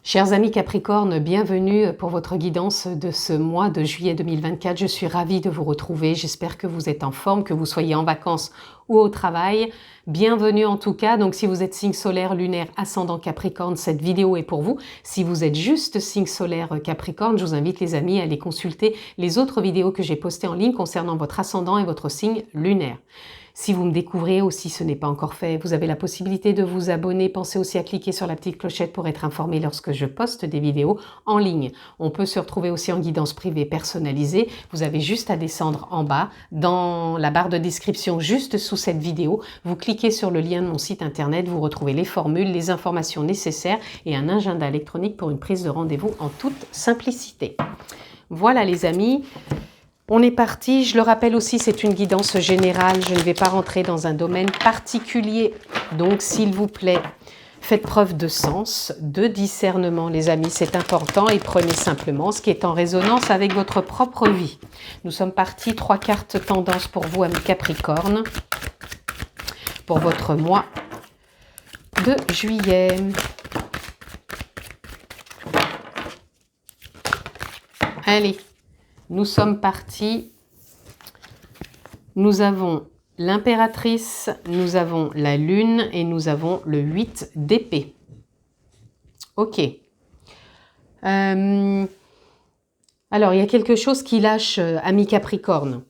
Chers amis Capricorne, bienvenue pour votre guidance de ce mois de juillet 2024. Je suis ravie de vous retrouver. J'espère que vous êtes en forme, que vous soyez en vacances ou au travail. Bienvenue en tout cas. Donc si vous êtes signe solaire, lunaire, ascendant Capricorne, cette vidéo est pour vous. Si vous êtes juste signe solaire Capricorne, je vous invite les amis à aller consulter les autres vidéos que j'ai postées en ligne concernant votre ascendant et votre signe lunaire. Si vous me découvrez ou si ce n'est pas encore fait, vous avez la possibilité de vous abonner. Pensez aussi à cliquer sur la petite clochette pour être informé lorsque je poste des vidéos en ligne. On peut se retrouver aussi en guidance privée personnalisée. Vous avez juste à descendre en bas dans la barre de description juste sous cette vidéo. Vous cliquez sur le lien de mon site internet, vous retrouvez les formules, les informations nécessaires et un agenda électronique pour une prise de rendez-vous en toute simplicité. Voilà les amis. On est parti, je le rappelle aussi, c'est une guidance générale, je ne vais pas rentrer dans un domaine particulier. Donc s'il vous plaît, faites preuve de sens, de discernement les amis, c'est important et prenez simplement ce qui est en résonance avec votre propre vie. Nous sommes partis, 3 cartes tendance pour vous amis Capricorne, pour votre mois de juillet. Allez. Nous sommes partis, nous avons l'impératrice, nous avons la lune et nous avons le 8 d'épée. Ok. Alors, il y a quelque chose qui lâche, ami Capricorne.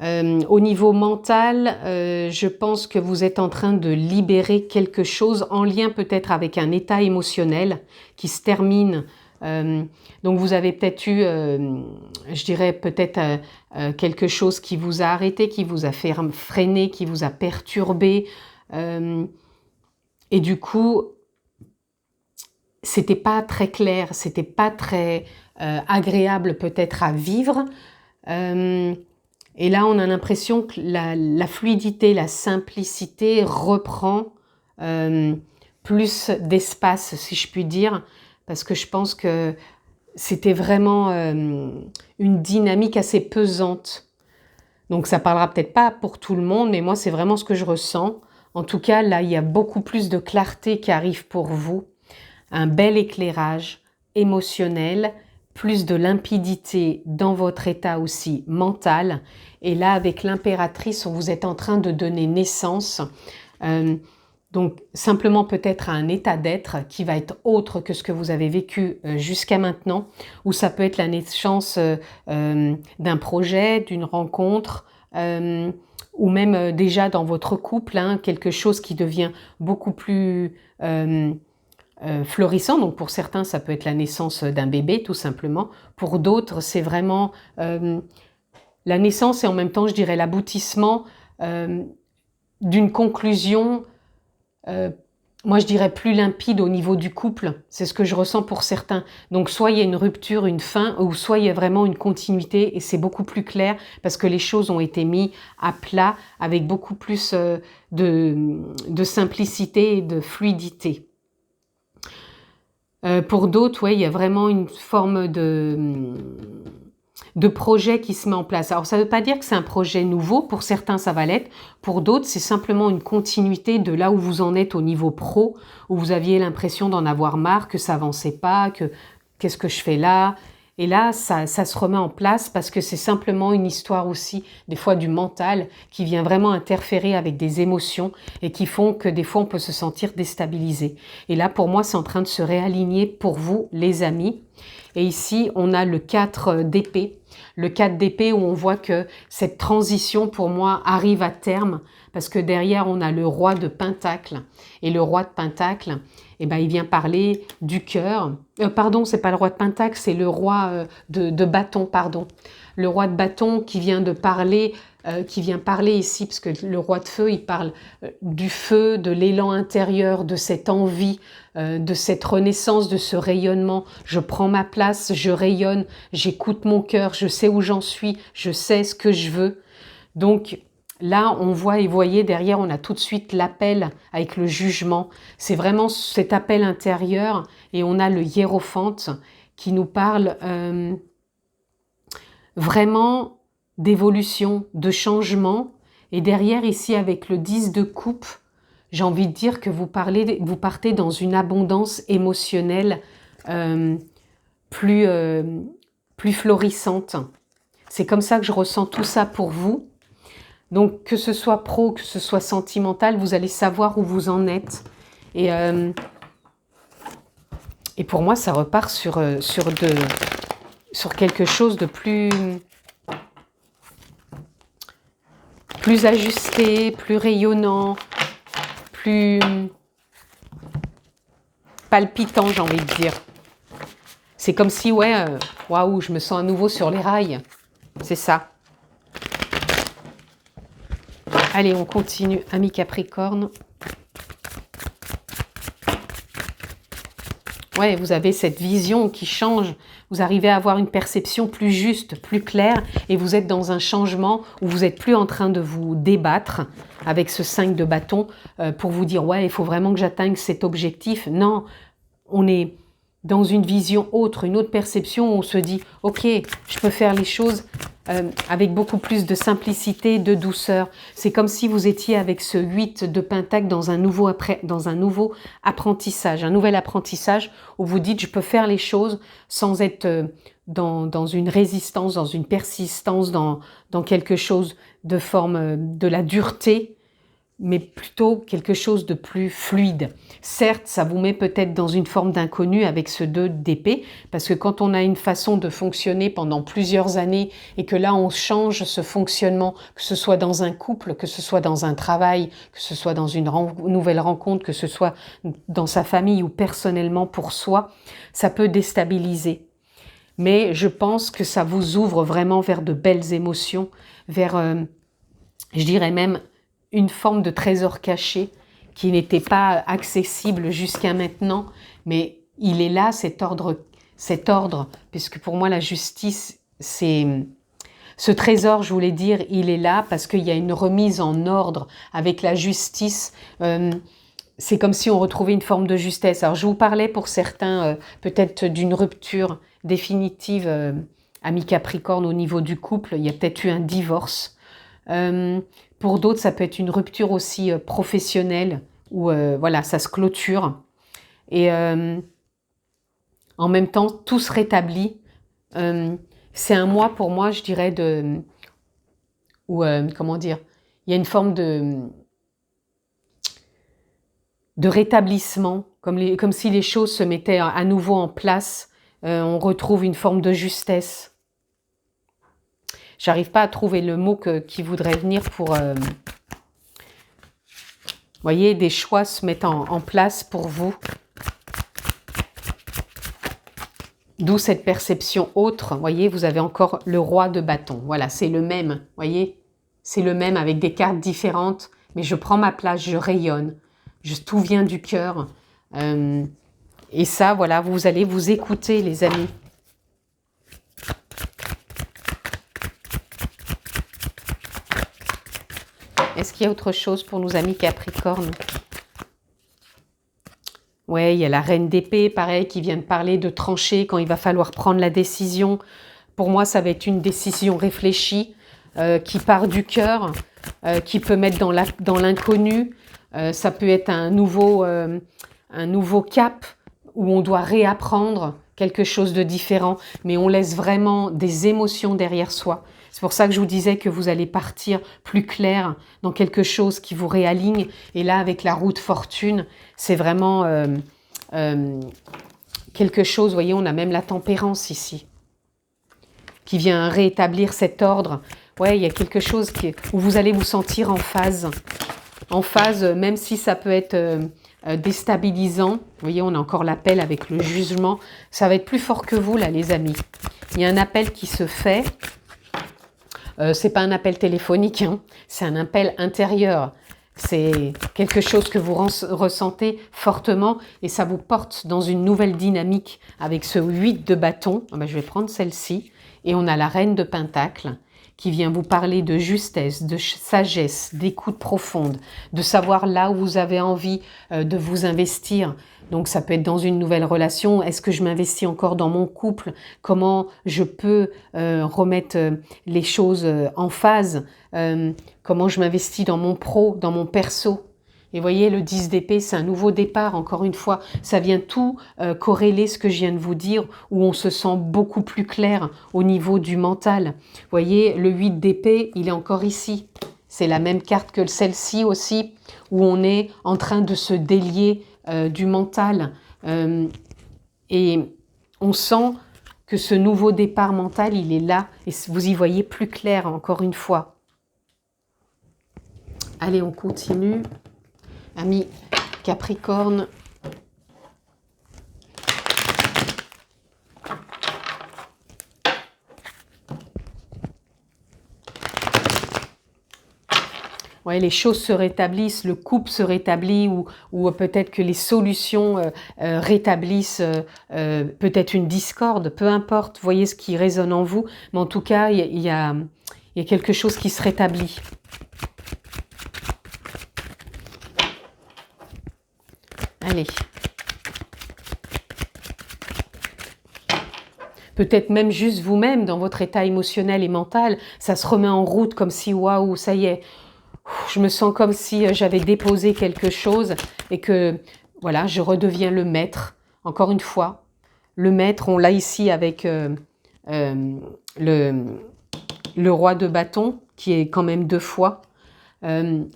Au niveau mental, je pense que vous êtes en train de libérer quelque chose en lien peut-être avec un état émotionnel qui se termine. Donc vous avez peut-être eu, je dirais peut-être quelque chose qui vous a arrêté, qui vous a fait freiner, qui vous a perturbé. Et du coup, c'était pas très clair, c'était pas très agréable peut-être à vivre. Et là, on a l'impression que la fluidité, la simplicité reprend plus d'espace, si je puis dire. Parce que je pense que c'était vraiment une dynamique assez pesante. Donc ça parlera peut-être pas pour tout le monde, mais moi c'est vraiment ce que je ressens. En tout cas, là, il y a beaucoup plus de clarté qui arrive pour vous. Un bel éclairage émotionnel, plus de limpidité dans votre état aussi mental. Et là, avec l'impératrice, vous êtes en train de donner naissance. Donc simplement peut-être à un état d'être qui va être autre que ce que vous avez vécu jusqu'à maintenant, ou ça peut être la naissance d'un projet, d'une rencontre, ou même déjà dans votre couple, hein, quelque chose qui devient beaucoup plus florissant. Donc pour certains, ça peut être la naissance d'un bébé tout simplement. Pour d'autres, c'est vraiment la naissance et en même temps, je dirais, l'aboutissement d'une conclusion. Moi, je dirais plus limpide au niveau du couple. C'est ce que je ressens pour certains. Donc, soit il y a une rupture, une fin, ou soit il y a vraiment une continuité et c'est beaucoup plus clair parce que les choses ont été mises à plat avec beaucoup plus de simplicité et de fluidité. Pour d'autres, ouais, il y a vraiment une forme de projet qui se met en place. Alors, ça ne veut pas dire que c'est un projet nouveau. Pour certains, ça va l'être. Pour d'autres, c'est simplement une continuité de là où vous en êtes au niveau pro, où vous aviez l'impression d'en avoir marre, que ça avançait pas, que qu'est-ce que je fais là? Et là, ça se remet en place parce que c'est simplement une histoire aussi, des fois du mental, qui vient vraiment interférer avec des émotions et qui font que des fois, on peut se sentir déstabilisé. Et là, pour moi, c'est en train de se réaligner pour vous, les amis. Et ici, on a le 4 d'épée. Le 4 d'épée où on voit que cette transition, pour moi, arrive à terme. Parce que derrière, on a le roi de Pentacle. Et le roi de Pentacle, eh ben, il vient parler du cœur. Pardon, c'est pas le roi de Pentacle, c'est le roi de bâton, pardon. Le roi de bâton qui vient de parler, qui vient parler ici, parce que le roi de feu, il parle du feu, de l'élan intérieur, de cette envie, de cette renaissance, de ce rayonnement. Je prends ma place, je rayonne, j'écoute mon cœur, je sais où j'en suis, je sais ce que je veux. Donc là, on voit et voyez, derrière, on a tout de suite l'appel avec le jugement. C'est vraiment cet appel intérieur et on a le hiérophante qui nous parle vraiment d'évolution, de changement. Et derrière, ici, avec le 10 de coupe, j'ai envie de dire que vous partez dans une abondance émotionnelle plus florissante. C'est comme ça que je ressens tout ça pour vous. Donc, que ce soit pro, que ce soit sentimental, vous allez savoir où vous en êtes. Et pour moi, ça repart sur quelque chose de plus ajusté, plus rayonnant, plus palpitant, j'ai envie de dire. C'est comme si, ouais, waouh, je me sens à nouveau sur les rails. C'est ça. Allez, on continue, amis Capricorne. Ouais, vous avez cette vision qui change. Vous arrivez à avoir une perception plus juste, plus claire, et vous êtes dans un changement où vous n'êtes plus en train de vous débattre avec ce 5 de bâton pour vous dire, ouais, il faut vraiment que j'atteigne cet objectif. Non, on est dans une vision autre, une autre perception où on se dit, ok, je peux faire les choses avec beaucoup plus de simplicité, de douceur. C'est comme si vous étiez avec ce 8 de pentacle dans un nouveau apprentissage, un nouvel apprentissage où vous dites, je peux faire les choses sans être dans une résistance, dans une persistance, dans quelque chose de forme de la dureté, mais plutôt quelque chose de plus fluide. Certes, ça vous met peut-être dans une forme d'inconnu avec ce 2 d'épée, parce que quand on a une façon de fonctionner pendant plusieurs années et que là on change ce fonctionnement, que ce soit dans un couple, que ce soit dans un travail, que ce soit dans une nouvelle rencontre, que ce soit dans sa famille ou personnellement pour soi, ça peut déstabiliser. Mais je pense que ça vous ouvre vraiment vers de belles émotions, vers, je dirais même, une forme de trésor caché qui n'était pas accessible jusqu'à maintenant, mais il est là, cet ordre, puisque pour moi la justice, c'est ce trésor, je voulais dire, il est là parce qu'il y a une remise en ordre avec la justice. C'est comme si on retrouvait une forme de justesse. Alors je vous parlais pour certains peut-être d'une rupture définitive à mi-Capricorne au niveau du couple, il y a peut-être eu un divorce. Pour d'autres, ça peut être une rupture aussi professionnelle où voilà, ça se clôture. Et en même temps, tout se rétablit. C'est un mois pour moi, je dirais, comment dire, il y a une forme de rétablissement, comme si les choses se mettaient à nouveau en place. On retrouve une forme de justesse. J'arrive pas à trouver le mot qui voudrait venir pour... voyez, des choix se mettent en place pour vous. D'où cette perception autre. Voyez, vous avez encore le roi de bâton. Voilà, c'est le même. Voyez, c'est le même avec des cartes différentes. Mais je prends ma place, je rayonne. Tout vient du cœur. Et ça, voilà, vous allez vous écouter, les amis. Est-ce qu'il y a autre chose pour nos amis Capricorne? Ouais, il y a la reine d'épée, pareil, qui vient de parler de trancher quand il va falloir prendre la décision. Pour moi, ça va être une décision réfléchie, qui part du cœur, qui peut mettre dans l'inconnu. Ça peut être un nouveau cap où on doit réapprendre quelque chose de différent, mais on laisse vraiment des émotions derrière soi. C'est pour ça que je vous disais que vous allez partir plus clair dans quelque chose qui vous réaligne. Et là, avec la roue de fortune, c'est vraiment quelque chose, vous voyez, on a même la tempérance ici, qui vient rétablir cet ordre. Ouais, il y a quelque chose où vous allez vous sentir en phase, même si ça peut être déstabilisant. Vous voyez, on a encore l'appel avec le jugement. Ça va être plus fort que vous, là, les amis. Il y a un appel qui se fait. C'est pas un appel téléphonique, hein. C'est un appel intérieur. C'est quelque chose que vous ressentez fortement et ça vous porte dans une nouvelle dynamique avec ce 8 de bâton. Ah ben, je vais prendre celle-ci. Et on a la reine de pentacle qui vient vous parler de justesse, de sagesse, d'écoute profonde, de savoir là où vous avez envie de vous investir. Donc ça peut être dans une nouvelle relation. Est-ce que je m'investis encore dans mon couple? Comment je peux remettre les choses en phase? Comment je m'investis dans mon pro, dans mon perso? Et voyez, le 10 d'épée, c'est un nouveau départ, encore une fois. Ça vient tout corréler ce que je viens de vous dire, où on se sent beaucoup plus clair au niveau du mental. Voyez, le 8 d'épée, il est encore ici. C'est la même carte que celle-ci aussi, où on est en train de se délier du mental. Et on sent que ce nouveau départ mental, il est là. Et vous y voyez plus clair, encore une fois. Allez, on continue. Amis Capricorne. Ouais, les choses se rétablissent, le couple se rétablit ou peut-être que les solutions rétablissent peut-être une discorde, peu importe, voyez ce qui résonne en vous. Mais en tout cas, il y a quelque chose qui se rétablit. Allez. Peut-être même juste vous-même, dans votre état émotionnel et mental, ça se remet en route comme si, waouh, ça y est, je me sens comme si j'avais déposé quelque chose et que, voilà, je redeviens le maître. Encore une fois, le maître, on l'a ici avec le roi de bâton, qui est quand même 2 fois.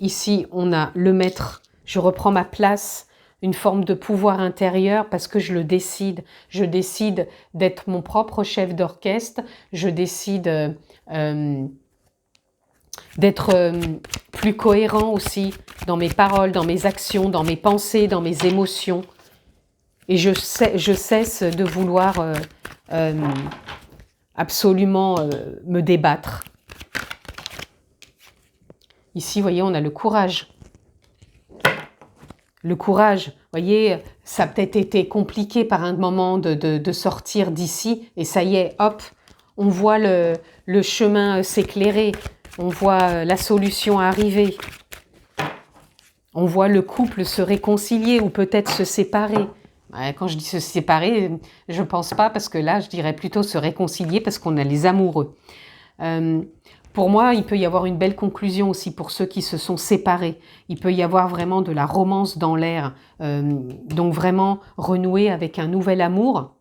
Ici, on a le maître, je reprends ma place, une forme de pouvoir intérieur parce que je le décide. Je décide d'être mon propre chef d'orchestre. Je décide d'être plus cohérent aussi dans mes paroles, dans mes actions, dans mes pensées, dans mes émotions. Et je cesse de vouloir absolument me débattre. Ici, vous voyez, on a le courage. Le courage, vous voyez, ça a peut-être été compliqué par un moment de sortir d'ici. Et ça y est, hop, on voit le chemin s'éclairer. On voit la solution arriver. On voit le couple se réconcilier ou peut-être se séparer. Quand je dis se séparer, je ne pense pas parce que là, je dirais plutôt se réconcilier parce qu'on a les amoureux. Pour moi, il peut y avoir une belle conclusion aussi pour ceux qui se sont séparés. Il peut y avoir vraiment de la romance dans l'air. Donc vraiment renouer avec un nouvel amour.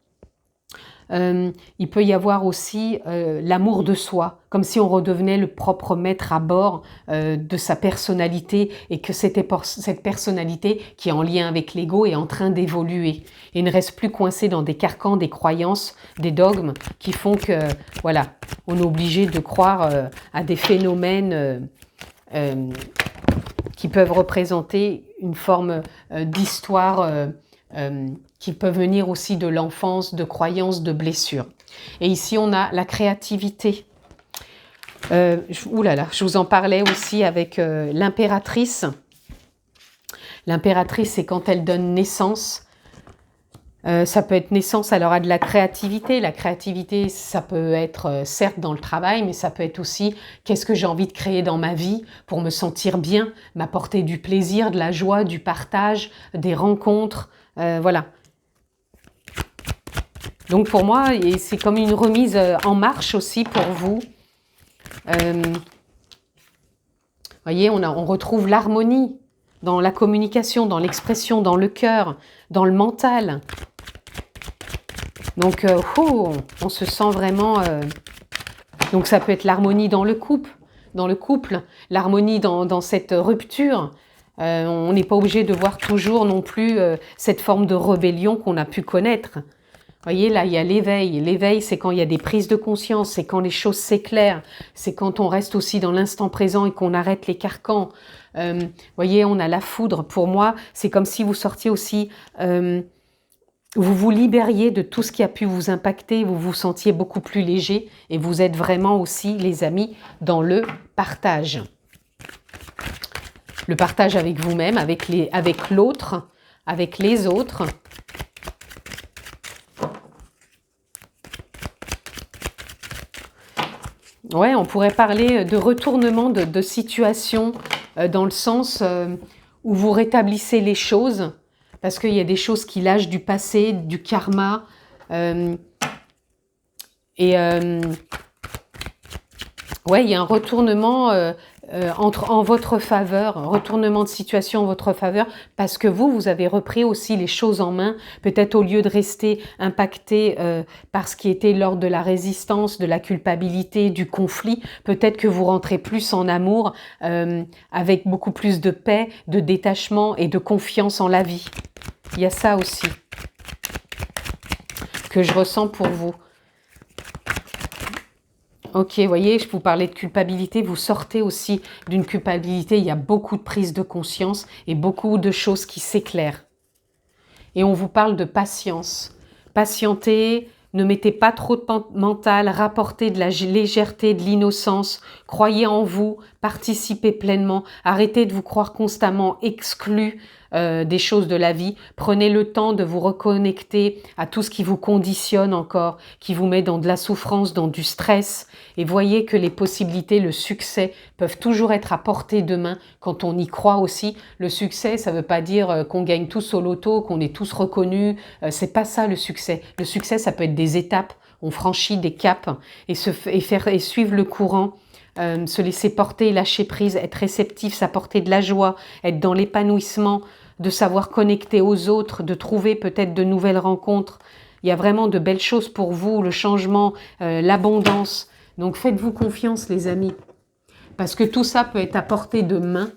Il peut y avoir aussi l'amour de soi, comme si on redevenait le propre maître à bord de sa personnalité et que cette personnalité qui est en lien avec l'ego est en train d'évoluer et ne reste plus coincé dans des carcans, des croyances, des dogmes qui font que, voilà, on est obligé de croire à des phénomènes qui peuvent représenter une forme d'histoire qui peuvent venir aussi de l'enfance, de croyances, de blessures. Et ici, on a la créativité. Oulala, je vous en parlais aussi avec l'impératrice. L'impératrice, c'est quand elle donne naissance. Ça peut être naissance alors à de la créativité. La créativité, ça peut être certes dans le travail, mais ça peut être aussi qu'est-ce que j'ai envie de créer dans ma vie pour me sentir bien, m'apporter du plaisir, de la joie, du partage, des rencontres. Voilà. Donc pour moi, c'est comme une remise en marche aussi pour vous. Voyez, on retrouve l'harmonie dans la communication, dans l'expression, dans le cœur, dans le mental. Donc, on se sent vraiment... Donc ça peut être l'harmonie dans le couple, l'harmonie dans cette rupture. On n'est pas obligé de voir toujours non plus cette forme de rébellion qu'on a pu connaître. Vous voyez, là, il y a l'éveil. L'éveil, c'est quand il y a des prises de conscience, c'est quand les choses s'éclairent, c'est quand on reste aussi dans l'instant présent et qu'on arrête les carcans. Vous voyez, on a la foudre. Pour moi, c'est comme si vous sortiez aussi, vous vous libériez de tout ce qui a pu vous impacter, vous vous sentiez beaucoup plus léger et vous êtes vraiment aussi, les amis, dans le partage. Le partage avec vous-même, avec l'autre, avec les autres. Ouais, on pourrait parler de retournement de situation dans le sens où vous rétablissez les choses parce qu'il y a des choses qui lâchent du passé, du karma. Ouais, il y a un retournement en votre faveur, retournement de situation en votre faveur, parce que vous avez repris aussi les choses en main, peut-être au lieu de rester impacté par ce qui était lors de la résistance, de la culpabilité, du conflit, peut-être que vous rentrez plus en amour, avec beaucoup plus de paix, de détachement et de confiance en la vie. Il y a ça aussi que je ressens pour vous. Ok, vous voyez, je vous parlais de culpabilité, vous sortez aussi d'une culpabilité, il y a beaucoup de prise de conscience et beaucoup de choses qui s'éclairent. Et on vous parle de patience. Patientez, ne mettez pas trop de mental, rapportez de la légèreté, de l'innocence, croyez en vous, participez pleinement, arrêtez de vous croire constamment exclu des choses de la vie. Prenez le temps de vous reconnecter à tout ce qui vous conditionne encore, qui vous met dans de la souffrance, dans du stress. Et voyez que les possibilités, le succès peuvent toujours être à portée de main quand on y croit aussi. Le succès, ça ne veut pas dire qu'on gagne tous au loto, qu'on est tous reconnus. C'est pas ça le succès. Le succès, ça peut être des étapes. On franchit des caps et suivre le courant. Se laisser porter, lâcher prise, être réceptif, s'apporter de la joie, être dans l'épanouissement, de savoir connecter aux autres, de trouver peut-être de nouvelles rencontres. Il y a vraiment de belles choses pour vous, le changement, l'abondance. Donc faites-vous confiance les amis, parce que tout ça peut être à portée de main,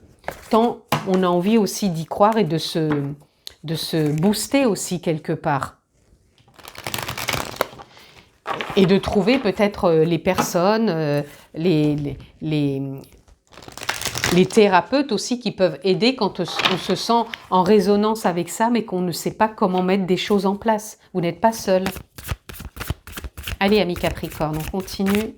tant on a envie aussi d'y croire et de se booster aussi quelque part. Et de trouver peut-être les personnes, les thérapeutes aussi qui peuvent aider quand on se sent en résonance avec ça, mais qu'on ne sait pas comment mettre des choses en place. Vous n'êtes pas seul. Allez, amis Capricorne, on continue.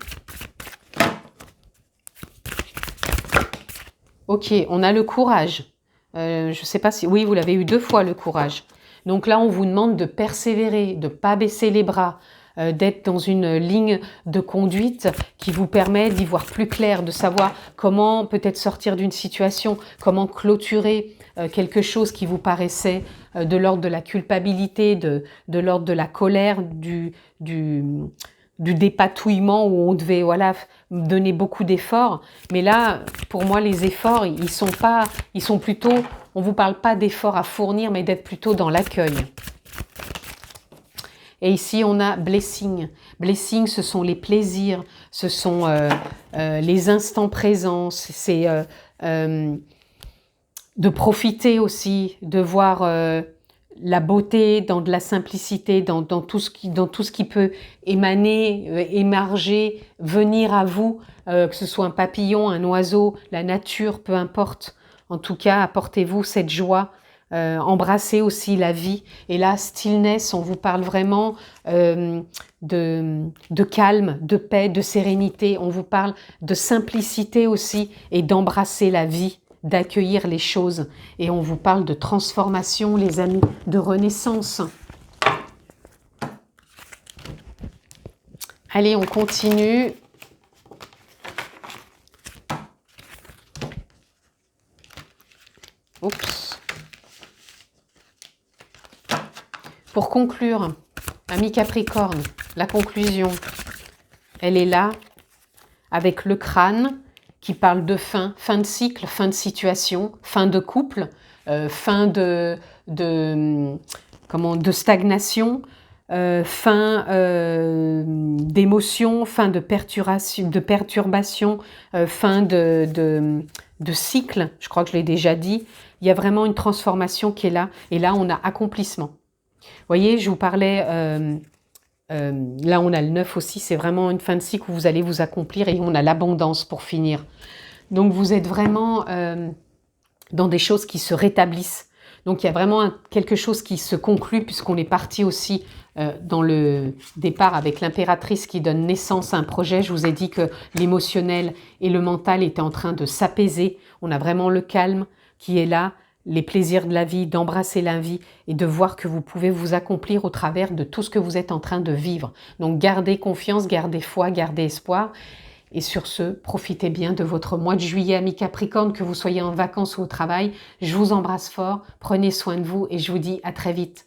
Ok, on a le courage. Je ne sais pas si... Oui, vous l'avez eu 2 fois, le courage. Donc là, on vous demande de persévérer, de ne pas baisser les bras, d'être dans une ligne de conduite qui vous permet d'y voir plus clair, de savoir comment peut-être sortir d'une situation, comment clôturer quelque chose qui vous paraissait de l'ordre de la culpabilité, de l'ordre de la colère, du dépatouillement où on devait donner beaucoup d'efforts. Mais là, pour moi, les efforts, ils sont plutôt, on ne vous parle pas d'efforts à fournir, mais d'être plutôt dans l'accueil. Et ici, on a blessing. Blessing, ce sont les plaisirs, ce sont les instants présents, c'est de profiter aussi, de voir la beauté dans de la simplicité, dans tout ce qui peut émaner, émerger, venir à vous, que ce soit un papillon, un oiseau, la nature, peu importe. En tout cas, apportez-vous cette joie. Embrasser aussi la vie. Et là, stillness, on vous parle vraiment de calme, de paix, de sérénité. On vous parle de simplicité aussi et d'embrasser la vie, d'accueillir les choses. Et on vous parle de transformation, les amis, de renaissance. Allez, on continue. Oups. Pour conclure, amis Capricorne, la conclusion, elle est là, avec le crâne qui parle de fin de cycle, fin de situation, fin de couple, fin de stagnation, fin d'émotion, fin de perturbation, fin de cycle, je crois que je l'ai déjà dit. Il y a vraiment une transformation qui est là, et là on a accomplissement. Vous voyez, je vous parlais, là on a le 9 aussi, c'est vraiment une fin de cycle où vous allez vous accomplir et on a l'abondance pour finir. Donc vous êtes vraiment dans des choses qui se rétablissent. Donc il y a vraiment quelque chose qui se conclut puisqu'on est parti aussi dans le départ avec l'impératrice qui donne naissance à un projet. Je vous ai dit que l'émotionnel et le mental étaient en train de s'apaiser. On a vraiment le calme qui est là. Les plaisirs de la vie, d'embrasser la vie et de voir que vous pouvez vous accomplir au travers de tout ce que vous êtes en train de vivre. Donc gardez confiance, gardez foi, gardez espoir. Et sur ce, profitez bien de votre mois de juillet, amis Capricorne, que vous soyez en vacances ou au travail. Je vous embrasse fort, prenez soin de vous et je vous dis à très vite.